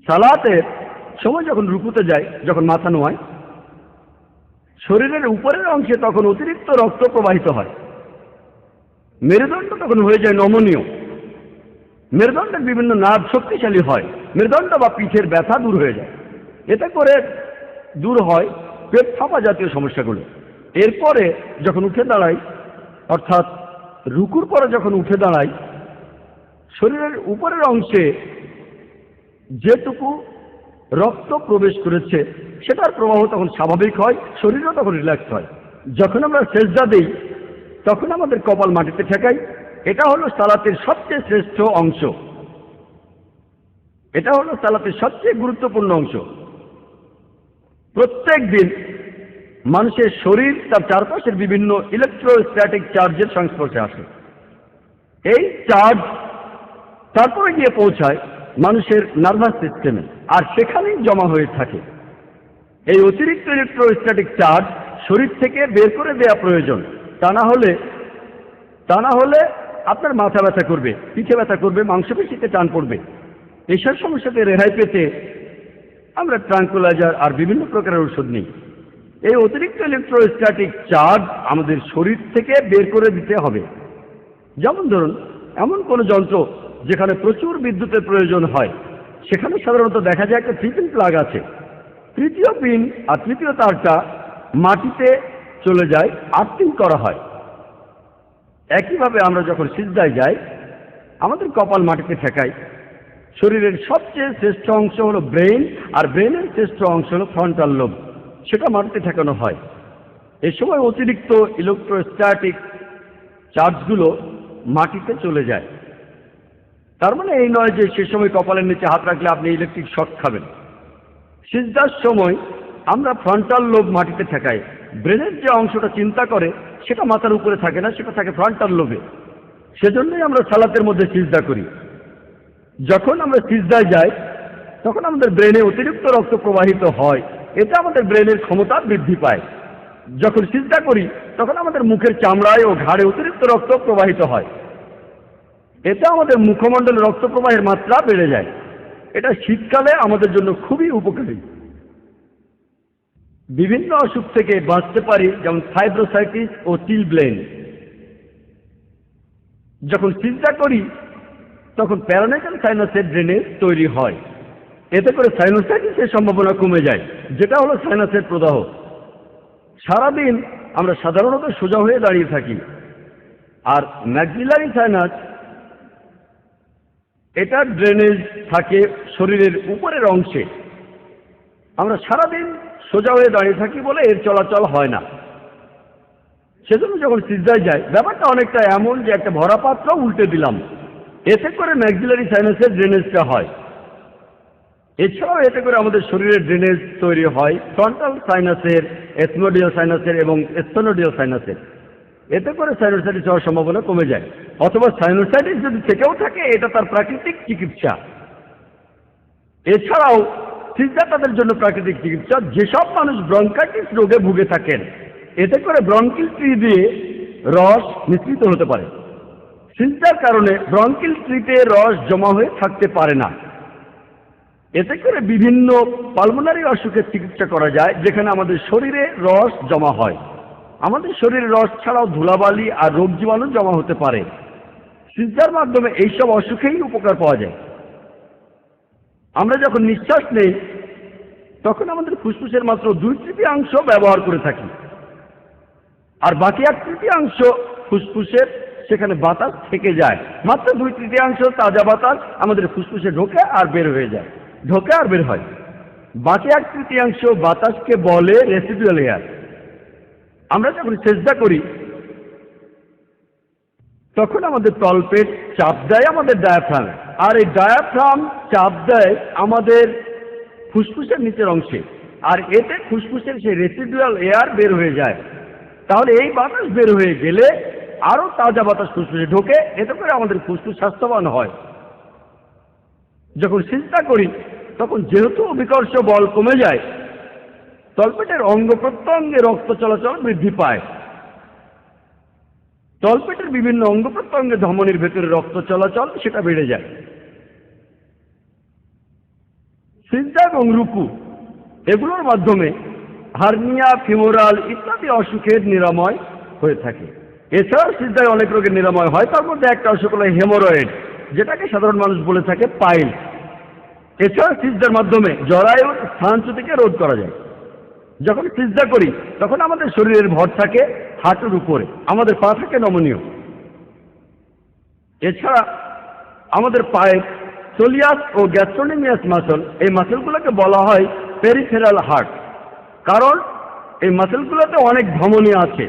সালাতের সময় যখন রুকুতে যায়, যখন মাথা নোয়ায়, শরীরের উপরের অংশে তখন অতিরিক্ত রক্ত প্রবাহিত হয়। মেরুদণ্ড তখন হয়ে যায় নমনীয়। মেরুদণ্ডের বিভিন্ন নার্ভ শক্তিশালী হয়। মেরুদণ্ড বা পিঠের ব্যথা দূর হয়ে যায়। এতে করে দূর হয় পেট ফাঁপা জাতীয় সমস্যাগুলো। এরপরে যখন উঠে দাঁড়াই, অর্থাৎ রুকুর পরে যখন উঠে দাঁড়াই, শরীরের উপরের অংশে যেটুকু রক্ত প্রবেশ করেছে সেটার প্রবাহ তখন স্বাভাবিক হয়, শরীরও তখন রিল্যাক্স হয়। যখন আমরা সেজদা দিই তখন আমাদের কপাল মাটিতে ঠেকাই। এটা হলো সালাতের সবচেয়ে শ্রেষ্ঠ অংশ। এটা হলো সালাতের সবচেয়ে গুরুত্বপূর্ণ অংশ। প্রত্যেক দিন মানুষের শরীর তার চারপাশের বিভিন্ন ইলেকট্রোস্ট্যাটিক চার্জের সংস্পর্শে আসে। এই চার্জ তারপরে গিয়ে পৌঁছায় মানুষের নার্ভাস সিস্টেমে, আর সেখানেই জমা হয়ে থাকে। এই অতিরিক্ত ইলেকট্রোস্ট্যাটিক চার্জ শরীর থেকে বের করে দেওয়া প্রয়োজন। তা না হলে আপনার মাথা ব্যথা করবে, পিঠে ব্যথা করবে, মাংসপেশিতে টান পড়বে। এইসব সমস্যাতে রেহাই পেতে আমরা ট্রাঙ্কুলাইজার আর বিভিন্ন প্রকারের ওষুধ নিই। এই অতিরিক্ত ইলেকট্রোস্ট্যাটিক চার্জ আমাদের শরীর থেকে বের করে দিতে হবে। যেমন ধরুন, এমন কোনো যন্ত্র যেখানে প্রচুর বিদ্যুতের প্রয়োজন হয়, সেখানে সাধারণত দেখা যায় একটা 3 পিন প্লাগ আছে। তৃতীয় পিন আর তৃতীয় তারটা মাটিতে চলে যায়, আর্থিং করা হয়। একইভাবে আমরা যখন সিজদায় যাই, আমাদের কপাল মাটিতে ঠেকাই। শরীরের সবচেয়ে শ্রেষ্ঠ অংশ হলো ব্রেন, আর ব্রেনের শ্রেষ্ঠ অংশ হলো ফ্রন্টাল লোব, সেটা মাটিতে ঠেকানো হয়। এ সময় অতিরিক্ত ইলেকট্রোস্ট্যাটিক চার্জগুলো মাটিতে চলে যায়। তার মানে এই নয় যে সে সময় কপালের নিচে হাত রাখলে আপনি ইলেকট্রিক শক খাবেন। সিজদার সময় আমরা ফ্রন্টাল লোব মাটিতে ঠেকাই। ব্রেনের যে অংশটা চিন্তা করে সেটা মাথার উপরে থাকে না, সেটা থাকে ফ্রন্টাল লোবে। সেজন্যই আমরা সালাতের মধ্যে সিজদা করি। যখন আমরা সিজদায় যাই তখন আমাদের ব্রেনে অতিরিক্ত রক্ত প্রবাহিত হয়। এটা আমাদের ব্রেনের ক্ষমতা বৃদ্ধি পায়। যখন সিজদা করি তখন আমাদের মুখের চামড়ায় ও ঘাড়ে অতিরিক্ত রক্ত প্রবাহিত হয়। এতে আমাদের মুখমণ্ডলে রক্ত প্রবাহের মাত্রা বেড়ে যায়। এটা শীতকালে আমাদের জন্য খুবই উপকারী। বিভিন্ন অসুখ থেকে বাঁচতে পারি, যেমন ফাইব্রোসাইটিস ও চিলব্লেন। যখন সিজদা করি তখন প্যারানাইটাল সাইনাসের ড্রেনেজ তৈরি হয়। এতে করে সাইনোসাইটিসের সম্ভাবনা কমে যায়, যেটা হলো সাইনাসের প্রদাহ। সারাদিন আমরা সাধারণত সোজা হয়ে দাঁড়িয়ে থাকি, আর ম্যাক্সিলারি সাইনাস এটা ড্রেনেজ থাকে শরীরের উপরের অংশে। আমরা সারাদিন সোজা হয়ে দাঁড়িয়ে থাকি বলে এর চলাচল হয় না। সেজন্য যখন সিজদায় যায় ব্যাপারটা অনেকটা এমন যে একটা ভরা পাত্র উল্টে দিলাম। এতে করে ম্যাক্সিলারি সাইনাসের ড্রেনেজটা হয়। এছাড়াও এতে করে আমাদের শরীরের ড্রেনেজ তৈরি হয় ফ্রন্টাল সাইনাসের, এথনোডিয়াল সাইনাসের এবং স্থেনোডিয়াল সাইনাসের। এতে করে সাইনোসাইটিস হওয়ার সম্ভাবনা কমে যায়। অথবা সাইনোসাইটিস যদি থেকেও থাকে, এটা তার প্রাকৃতিক চিকিৎসা। এছাড়াও সিজদা তাদের জন্য প্রাকৃতিক চিকিৎসা। যেসব মানুষ ব্রঙ্কাইটিস রোগে ভুগে থাকেন, এতে করে ব্রঙ্কিল ট্রি দিয়ে রস মিশ্রিত হতে পারে। সিজদার কারণে ব্রঙ্কিল ট্রিতে রস জমা হয়ে থাকতে পারে না। এতে করে বিভিন্ন পালমোনারি অসুখের চিকিৎসা করা যায়, যেখানে আমাদের শরীরে রস জমা হয়। আমাদের শরীরে রস ছাড়াও ধুলাবালি আর রোগ জীবাণু জমা হতে পারে। সিজদার মাধ্যমে এইসব অসুখেই উপকার পাওয়া যায়। আমরা যখন নিঃশ্বাস নেই তখন আমাদের ফুসফুসের মাত্র 2/3 ব্যবহার করে থাকি, আর বাকি 1/3 ফুসফুসের সেখানে বাতাস থেকে যায়। মাত্র 2/3 তাজা বাতাস আমাদের ফুসফুসে ঢোকে আর বের হয়ে যায়, ঢোকে আর বের হয়। বাকি 1/3 বাতাসকে বলে রেসিডুয়াল এয়ার। আমরা যখন সেজদা করি তখন আমাদের তলপেট চাপ দেয় আমাদের ডায়াফ্রামে, আর এই ডায়াফ্রাম চাপ দেয় আমাদের ফুসফুসের নিচের অংশে, আর এতে ফুসফুসের সেই রেসিডুয়াল এয়ার বের হয়ে যায়। তাহলে এই বাতাস বের হয়ে গেলে আরো তাজা বাতাস ফুসফুসে ঢোকে, এতে করে আমাদের ফুসফুস স্বাস্থ্যবান হয়। যখন সিজদা করি তখন যেহেতু অভিকর্ষ বল কমে যায়, তলপেটের অঙ্গ প্রত্যঙ্গে রক্ত চলাচল বৃদ্ধি পায়। তলপেটের বিভিন্ন অঙ্গ প্রত্যঙ্গে ধমনির ভেতরে রক্ত চলাচল সেটা বেড়ে যায়। সিজদা এবং রুকু এগুলোর মাধ্যমে হার্নিয়া, ফিমোরাল ইত্যাদি অসুখের নিরাময় হয়ে থাকে। এছাড়াও সিজদায় অনেক রোগের নিরাময় হয়, তার মধ্যে একটা অসুখ হলো হেমোরয়েড, যেটাকে সাধারণ মানুষ বলে থাকে পাইল। এছাড়া সিজদার মাধ্যমে জরায়ুর স্থানচ্যুতিকে রোধ করা যায়। যখন সিজদা করি তখন আমাদের শরীরের ভর থাকে হাঁটুর উপরে, আমাদের পা থাকে নমনীয়। এছাড়া আমাদের পায়ের সোলিয়াস ও গ্যাস্ট্রোনেমিয়াস মাসল, এই মাসলগুলোকে বলা হয় পেরিফেরাল হার্ট, কারণ এই মাসলগুলোতে অনেক ধমনী আছে,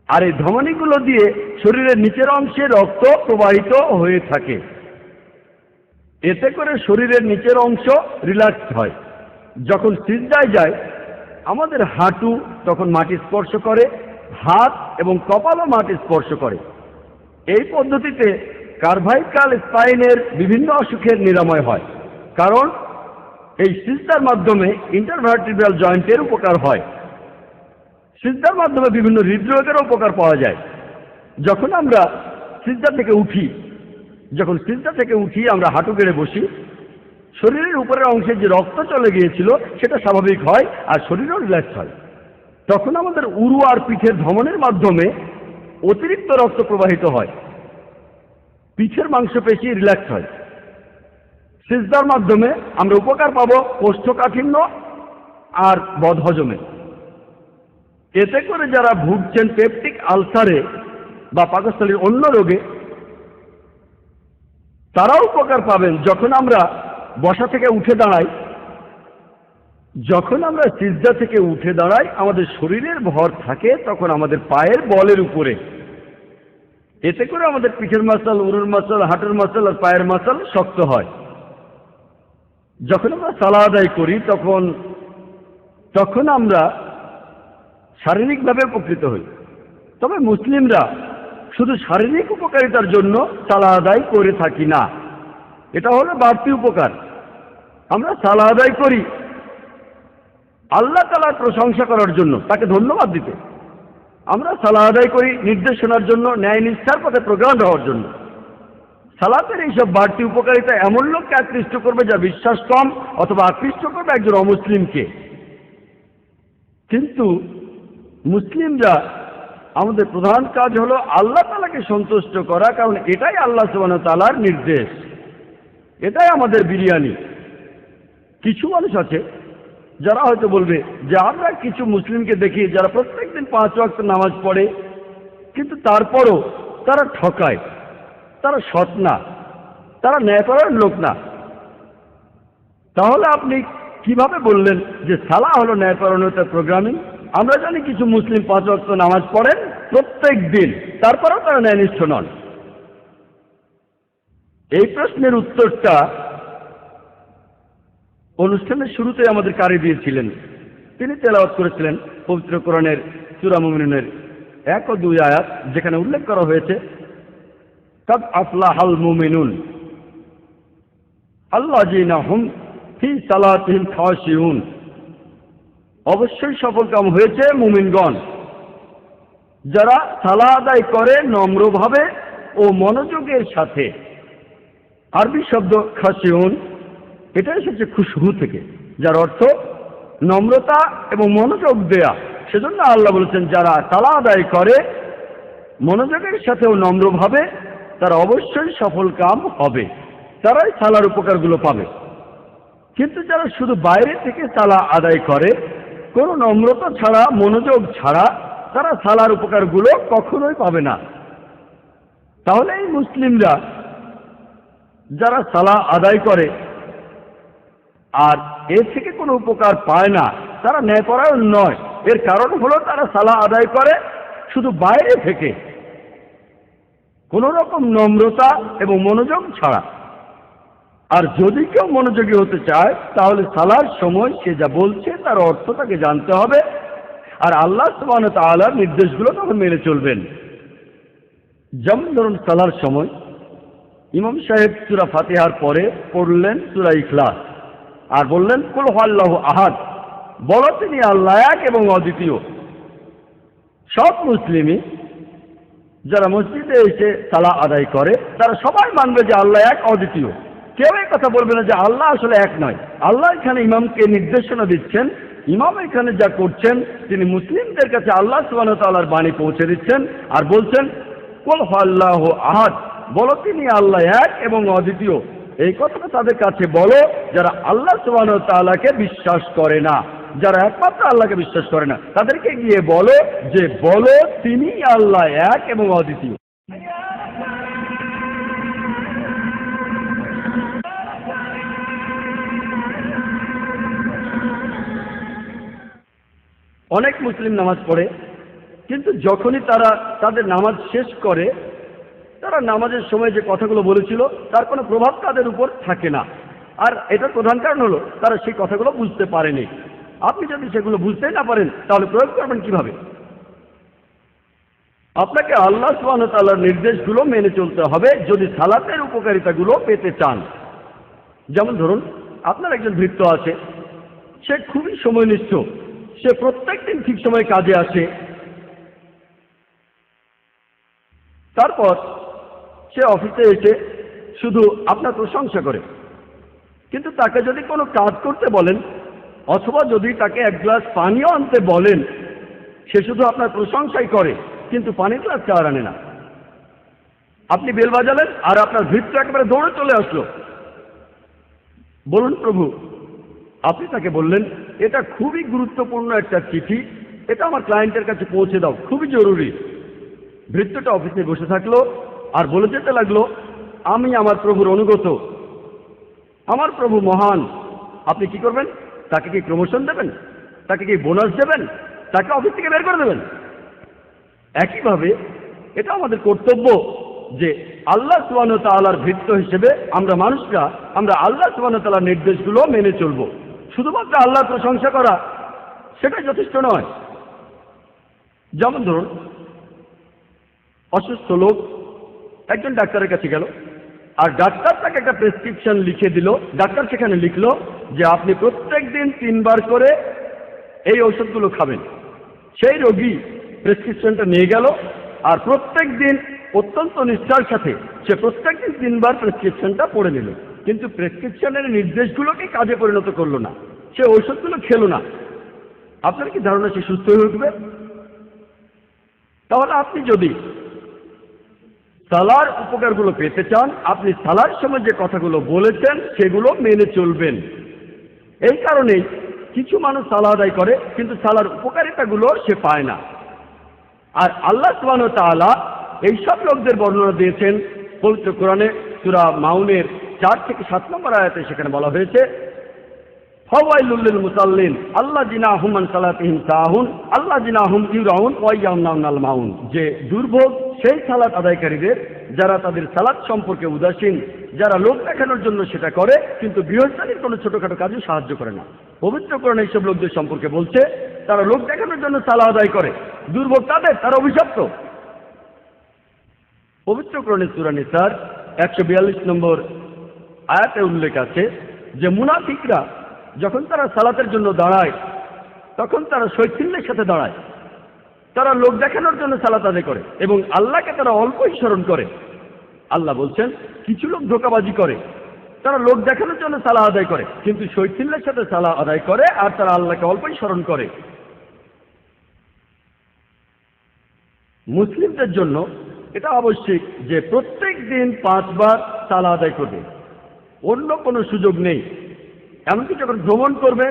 আর এই ধমনীগুলো দিয়ে শরীরের নিচের অংশে রক্ত প্রবাহিত হয়ে থাকে। এতে করে শরীরের নিচের অংশ রিল্যাক্স হয়। যখন সিজদায় যায় আমাদের হাঁটু তখন মাটি স্পর্শ করে, হাত এবং কপালও মাটি স্পর্শ করে। এই পদ্ধতিতে সার্ভাইকাল স্পাইনের বিভিন্ন অসুখের নিরাময় হয়, কারণ এই সিজদার মাধ্যমে ইন্টারভার্টিব্রাল জয়েন্টের উপকার হয়। সিজদার মাধ্যমে বিভিন্ন হৃদরোগের উপকার পাওয়া যায়। যখন আমরা সিজদা থেকে উঠি আমরা হাঁটু গেড়ে বসি, শরীরের উপরের অংশে যে রক্ত চলে গিয়েছিল সেটা স্বাভাবিক হয় আর শরীরও রিল্যাক্স হয়। তখন আমাদের উরু আর পিঠের ধমনের মাধ্যমে অতিরিক্ত রক্ত প্রবাহিত হয়, পিঠের মাংসপেশি রিল্যাক্স হয়। সিজদার মাধ্যমে আমরা উপকার পাবো কোষ্ঠকাঠিন্য আর বদহজমে। এতে করে যারা ভুগছেন পেপটিক আলসারে বা পাকস্থলীর অন্য রোগে, তারাও উপকার পাবেন। যখন আমরা বসা থেকে উঠে দাঁড়াই, যখন আমরা সিজদা থেকে উঠে দাঁড়াই আমাদের শরীরের ভর থাকে তখন আমাদের পায়ের বলের উপরে। এতে করে আমাদের পিঠের মাসল, উরুর মাসল, হাঁটুর মাসল আর পায়ের মাসল শক্ত হয়। যখন আমরা সালাত আদায় করি তখন আমরা শারীরিকভাবে উপকৃত হই। তবে মুসলিমরা শুধু শারীরিক উপকারিতার জন্য সালাত আদায় করে থাকি না, এটা হলো বাড়তি উপকার। আমরা সালাত আদায় করি আল্লাহ তাআলার প্রশংসা করার জন্য, তাকে ধন্যবাদ দিতে। আমরা সালাত আদায় করি নির্দেশনার জন্য, ন্যায় নিষ্ঠার পথে প্রজ্ঞান হওয়ার জন্য। সালাতের এইসব বাড়তি উপকারিতা এমন লোককে আকৃষ্ট করবে যা বিশ্বাস কম, অথবা আকৃষ্ট করবে একজন অমুসলিমকে। কিন্তু মুসলিমরা আমাদের প্রধান কাজ হলো আল্লাহ তাআলাকে সন্তুষ্ট করা, কারণ এটাই আল্লাহ সুবহানাহু ওয়া তাআলার নির্দেশ, এটাই আমাদের বিরিয়ানি। কিছু মানুষ আছে যারা হয়তো বলবে যে আমরা কিছু মুসলিমকে দেখি যারা প্রত্যেকদিন 5 ওয়াক্ত নামাজ পড়ে, কিন্তু তারপরও তারা ঠকায়, তারা সৎ না, তারা ন্যায়পরায়ণ লোক না। তাহলে আপনি কিভাবে বললেন যে সালাহ হলো ন্যায়পরায়ণতার প্রোগ্রামিং? আমরা জানি কিছু মুসলিম 5 ওয়াক্ত নামাজ পড়েন প্রত্যেক দিন, তারপরেও তারা ন্যায়নিষ্ঠ নন। এই প্রশ্নের উত্তরটা অনুষ্ঠানের শুরুতে আমাদের কারি দিয়েছিলেন। তিনি তেলাওয়াত করেছিলেন পবিত্র কোরআনের সূরা মুমিনুনের 1 ও 2 আয়াত, যেখানে উল্লেখ করা হয়েছে কাদ আফলাহাল মুমিনুন আল্লাযীনা হুম ফি সালাতিহিম খাশিউন। অবশ্যই সফলকাম হয়েছে মুমিনগণ, যারা সালাত আদায় করে নম্রভাবে ও মনোযোগের সাথে। আরবি শব্দ খাশিউন, এটা এসেছে খুশবু থেকে, যার অর্থ নম্রতা এবং মনোযোগ দেয়া। সেজন্য আল্লাহ বলেছেন যারা সালাত আদায় করে মনোযোগের সাথে ও নম্রভাবে তারা অবশ্যই সফল কাম হবে, তারাই সালার উপকারগুলো পাবে। কিন্তু যারা শুধু বাইরে থেকে সালাত আদায় করে কোনো নম্রতা ছাড়া, মনোযোগ ছাড়া, তারা সালার উপকারগুলো কখনোই পাবে না। তাহলে এই মুসলিমরা যারা সালাত আদায় করে আর এর থেকে কোনো উপকার পায় না, তারা ন্যায়পরায়ণ নয়। এর কারণ হলো তারা সালাত আদায় করে শুধু বাইরে থেকে, কোনো রকম নম্রতা এবং মনোযোগ ছাড়া। আর যদি কেউ মনোযোগী হতে চায় তাহলে সালার সময় সে যা বলছে তার অর্থ তাকে জানতে হবে, আর আল্লাহ সুবহানাহু ওয়া তাআলার নির্দেশগুলো তখন মেনে চলবেন। যেমন ধরুন সালার সময় ইমাম সাহেব সূরা ফাতিহার পরে পড়লেন সূরা ইখলাস আর বললেন কুল হুয়াল্লাহু আহাদ, বলো তিনি আল্লাহ এক এবং অদ্বিতীয়। সব মুসলিমই যারা মসজিদে এসে সালাত আদায় করে তারা সবাই মানবে যে আল্লাহ এক অদ্বিতীয়, কেউ এই কথা বলবে না যে আল্লাহ আসলে এক নয়। আল্লাহ এখানে ইমামকে নির্দেশনা দিচ্ছেন, ইমাম এখানে যা করছেন তিনি মুসলিমদের কাছে আল্লাহ সুবহানাহু ওয়া তাআলার বাণী পৌঁছে দিচ্ছেন আর বলছেন কুল হুয়াল্লাহু আহাদ, বলো তিনি আল্লাহ এক এবং অদ্বিতীয়। এই কথাটা তাদের কাছে বলো যারা আল্লাহ সুবহানাহু ওয়া তাআলাকে বিশ্বাস করে না, যারা একমাত্র আল্লাহকে বিশ্বাস করে না, তাদেরকে গিয়ে বলো যে বলো তিনি আল্লাহ এক এবং অদ্বিতীয়। অনেক মুসলিম নামাজ পড়ে, কিন্তু যখনই তারা তাদের নামাজ শেষ করে তারা নামাজের সময় যে কথাগুলো বলেছিল তার কোনো প্রভাব তাদের উপর থাকে না। আর এটার প্রধান কারণ হলো তারা সেই কথাগুলো বুঝতে পারেনি। আপনি যদি সেগুলো বুঝতেই না পারেন তাহলে প্রয়োগ করবেন কিভাবে? আপনাকে আল্লাহ সুবহানাহু ওয়া তাআলার নির্দেশগুলো মেনে চলতে হবে যদি সালাতের উপকারিতাগুলো পেতে চান। যেমন ধরুন আপনার একজন ভৃত্য আছে, সে খুবই সময়নিষ্ঠ, সে প্রত্যেক দিন ঠিক সময়ে কাজে আসে, তারপর সে অফিসে এসে শুধু আপনার প্রশংসা করে। কিন্তু তাকে যদি কোনো কাজ করতে বলেন অথবা যদি তাকে এক গ্লাস পানিও আনতে বলেন, সে শুধু আপনার প্রশংসাই করে কিন্তু পানির গ্লাসটা আর আনে না। আপনি বেল বাজালেন আর আপনার ভৃত্য একেবারে দৌড়ে চলে আসলো। বলুন প্রভু, আপনি তাকে বললেন এটা খুবই গুরুত্বপূর্ণ একটা চিঠি, এটা আমার ক্লায়েন্টের কাছে পৌঁছে দাও, খুবই জরুরি। ভৃত্যটা অফিসে বসে থাকলো আর বলে যেতে লাগলো আমি আমার প্রভুর অনুগত, আমার প্রভু মহান। আপনি কি করবেন? তাকে কি প্রমোশন দেবেন? তাকে কি বোনাস দেবেন? তাকে অফিস থেকে বের করে দেবেন? একইভাবে এটা আমাদের কর্তব্য যে আল্লাহ সুবহানাহু ওয়া তাআলার ভৃত্য হিসেবে আমরা মানুষরা আমরা আল্লাহ সুবহানাহু ওয়া তাআলার নির্দেশগুলো মেনে চলব। শুধুমাত্র আল্লাহর প্রশংসা করা সেটাই যথেষ্ট নয়। যেমন ধরুন অসুস্থ লোক একজন ডাক্তারের কাছে গেল আর ডাক্তার তাকে একটা প্রেসক্রিপশন লিখে দিল। ডাক্তার সেখানে লিখলো যে আপনি প্রত্যেক দিন 3 বার করে এই ঔষধগুলো খাবেন। সেই রোগী প্রেসক্রিপশনটা নিয়ে গেল আর প্রত্যেক দিন অত্যন্ত নিষ্ঠার সাথে সে প্রত্যেক দিন 3 বার প্রেসক্রিপশনটা পড়ে নিল, কিন্তু প্রেসক্রিপশনের নির্দেশগুলোকে কাজে পরিণত করলো না, সে ঔষধগুলো খেলো না। আপনার কি ধারণা সে সুস্থ হয়ে উঠবে? তাহলে আপনি যদি সালার উপকারগুলো পেতে চান আপনি সালার সময় যে কথাগুলো বলেছেন সেগুলো মেনে চলবেন। এই কারণেই কিছু মানুষ সালাহ আদায় করে কিন্তু সালার উপকারিতাগুলো সে পায় না। আর আল্লাহ সুবহানাহু ওয়া তাআলা এইসব লোকদের বর্ণনা দিয়েছেন পবিত্র কোরআনে সূরা মাউনের 4 থেকে 7 নম্বর আয়াতে। সেখানে বলা হয়েছে ফাওয়াইলুল লিল মুসাল্লিন আল্লাযিনা হুম আন সালাতিহিম সাহুন আল্লাযিনা হুম ইউরাউন ওয়া ইয়ামনাউনাল মাউন, যে দুর্ভোগ সেই সালাত আদায়কারীদের যারা তাদের সালাত সম্পর্কে উদাসীন, যারা লোক দেখানোর জন্য সেটা করে কিন্তু গৃহস্থালীর কোনো ছোটখাটো কাজে সাহায্য করে না। পবিত্র কোরআন এইসব লোকদের সম্পর্কে বলছে তারা লোক দেখানোর জন্য সালাহ আদায় করে, দুর্ভোগ তাদের, তারা অভিশপ্ত। পবিত্র কোরআনের সূরা নিসার 142 নম্বর আয়াতে উল্লেখ আছে যে মুনাফিকরা যখন তারা সালাতের জন্য দাঁড়ায় তখন তারা শৈথিল্যের সাথে দাঁড়ায়, তারা লোক দেখানোর জন্য সালাত আদায় করে এবং আল্লাহকে তারা অল্পই স্মরণ করে। আল্লাহ বলছেন কিছু লোক ধোঁকাবাজি করে, তারা লোক দেখানোর জন্য সালাহ আদায় করে কিন্তু শৈথিল্যের সাথে সালাহ আদায় করে আর তারা আল্লাহকে অল্পই স্মরণ করে। মুসলিমদের জন্য এটা আবশ্যিক যে প্রত্যেক দিন 5 বার সালাহ আদায় করবে, অন্য কোনো সুযোগ নেই। এমনকি যখন ভ্রমণ করবে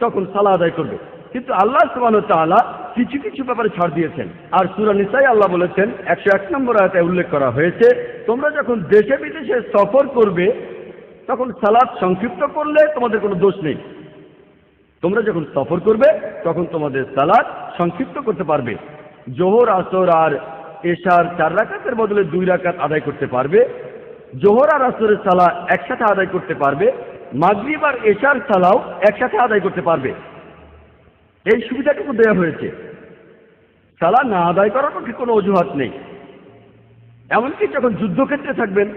তখন সালাহ আদায় করবে। কিন্তু আল্লাহ সুবহানাহু ওয়া তাআলা কিছু কিছু ব্যাপারে ছাড় দিয়েছেন। আর সূরা নিসায় আল্লাহ বলেছেন 101 নম্বর আয়াতে উল্লেখ করা হয়েছে তোমরা যখন দেশে বিদেশে সফর করবে তখন সালাত সংক্ষিপ্ত করলে তোমাদের কোনো দোষ নেই। তোমরা যখন সফর করবে তখন তোমাদের সালাত সংক্ষিপ্ত করতে পারবে। জোহর আসর আর এশার 4 রাকাতের বদলে 2 রাকাত আদায় করতে পারবে। জোহর আর আসরের সালাহ একসাথে আদায় করতে পারবে। মাগরিব আর এশার সালাও একসাথে আদায় করতে পারবে। এই সুবিধাটুকু দেওয়া হয়েছে। সালাহ না আদায় করার পক্ষে কোনো অজুহাত নেই। এমনকি যখন যুদ্ধক্ষেত্রে থাকবেন